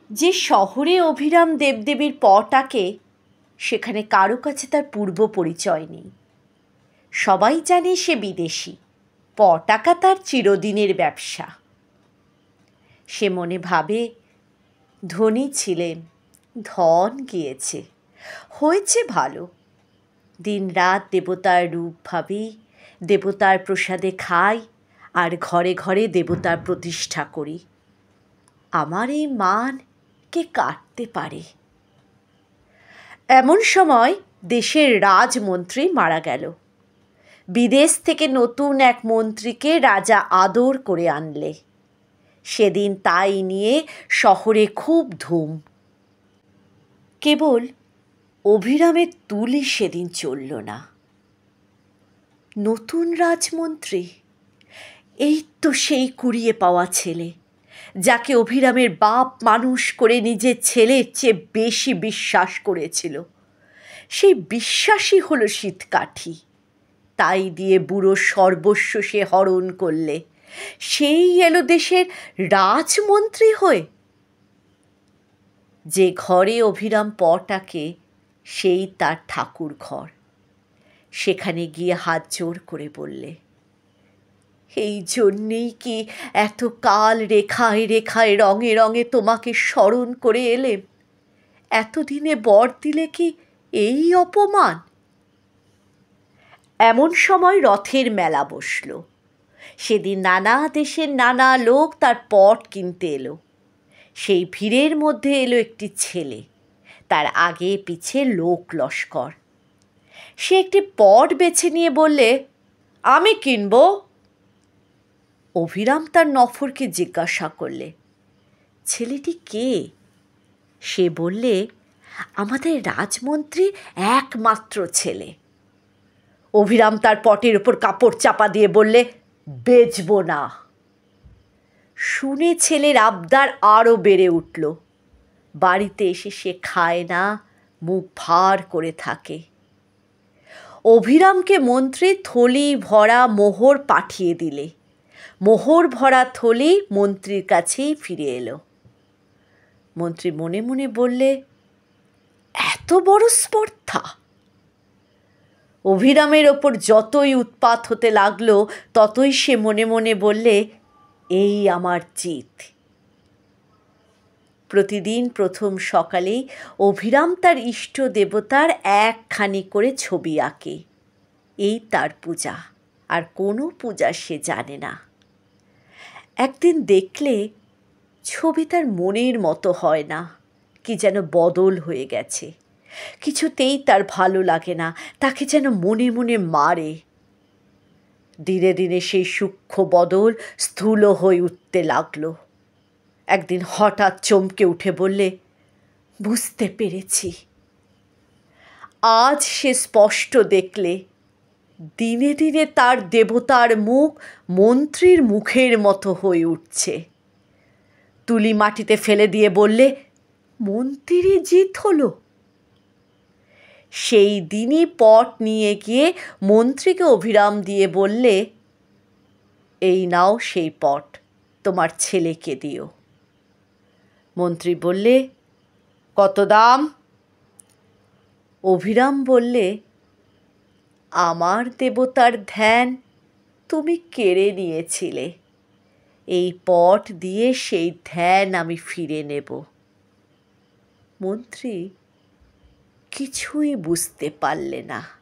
যে শহরে অভিরাম দেবদেবীর পটাকে, সেখানে কারো কাছে তার পূর্ব পরিচয় নেই। সবাই জানে সে বিদেশি, পটাকা তার চিরদিনের ব্যবসা। সে মনে ভাবে, ধনী ছিলেন, ধন গিয়েছে, হয়েছে ভালো। দিন রাত দেবতার রূপ ভাবি, দেবতার প্রসাদে খাই, আর ঘরে ঘরে দেবতার প্রতিষ্ঠা করি। আমার এই মান কে কাটতে পারে? এমন সময় দেশের রাজমন্ত্রী মারা গেল। বিদেশ থেকে নতুন এক মন্ত্রীকে রাজা আদর করে আনলে। সেদিন তাই নিয়ে শহরে খুব ধুম। কেবল অভিরামের তুলি সেদিন চলল না। নতুন রাজমন্ত্রী, এই তো সেই কুড়িয়ে পাওয়া ছেলে, যাকে অভিরামের বাপ মানুষ করে নিজের ছেলের চেয়ে বেশি বিশ্বাস করেছিল। সেই বিশ্বাসই হলো শীতকাঠি। তাই দিয়ে বুড়ো সর্বস্ব সে হরণ করলে। সেই এলো দেশের রাজমন্ত্রী হয়ে। যে ঘরে অভিরাম পটাকে, সেই তার ঠাকুর ঘর। সেখানে গিয়ে হাত জোর করে বললে, এই জন্যেই কি এত কাল রেখায় রেখায় রঙে রঙে তোমাকে স্মরণ করে এলেম? এতদিনে বর দিলে কি এই অপমান? এমন সময় রথের মেলা বসল। সেদিন নানা দেশের নানা লোক তার পট কিনতে এলো। সেই ভিড়ের মধ্যে এলো একটি ছেলে, তার আগে পিছে লোক লস্কর। সে একটি পট বেছে নিয়ে বললে, আমি কিনব। অভিরাম তার নফরকে জিজ্ঞাসা করলে, ছেলেটি কে? সে বললে, আমাদের রাজমন্ত্রী একমাত্র ছেলে। অভিরাম তার পটের ওপর কাপড় চাপা দিয়ে বললে, বেচব না। শুনে ছেলের আবদার আরও বেড়ে উঠল। বাড়িতে এসে সে খায় না, মুখ ভার করে থাকে। অভিরামকে মন্ত্রী থলি ভরা মোহর পাঠিয়ে দিলে। মোহর ভরা থলি মন্ত্রীর কাছেই ফিরে এলো। মন্ত্রী মনে মনে বললে, এত বড় স্পর্ধা! অভিরামের ওপর যতই উৎপাত হতে লাগলো, ততই সে মনে মনে বললে, এই আমার জিত। প্রতিদিন প্রথম সকালেই অভিরাম তার ইষ্ট দেবতার একখানি করে ছবি আঁকে। এই তার পূজা, আর কোনো পূজা সে জানে না। একদিন দেখলে ছবি তার মনের মতো হয় না, কি যেন বদল হয়ে গেছে। কিছুতেই তার ভালো লাগে না, তাকে যেন মনে মনে মারে। ধীরে ধীরে সেই সূক্ষ্ম বদল স্থূল হয়ে উঠতে লাগলো। একদিন হঠাৎ চমকে উঠে বললে, বুঝতে পেরেছি। আজ সে স্পষ্ট দেখলে, দিনে দিনে তার দেবতার মুখ মন্ত্রীর মুখের মতো হয়ে উঠছে। তুলি মাটিতে ফেলে দিয়ে বললে, মন্ত্রীরই জিত হলো। সেই দিনই পট নিয়ে গিয়ে মন্ত্রীকে অভিরাম দিয়ে বললে, এই নাও সেই পট, তোমার ছেলেকে দিও। মন্ত্রী বললে, কত দাম? অভিরাম বললে, আমার দেবতার ধ্যান তুমি কেড়ে নিয়েছিলে, এই পট দিয়ে সেই ধ্যান আমি ফিরে নেব। মন্ত্রী কিছুই বুঝতে পারলে না।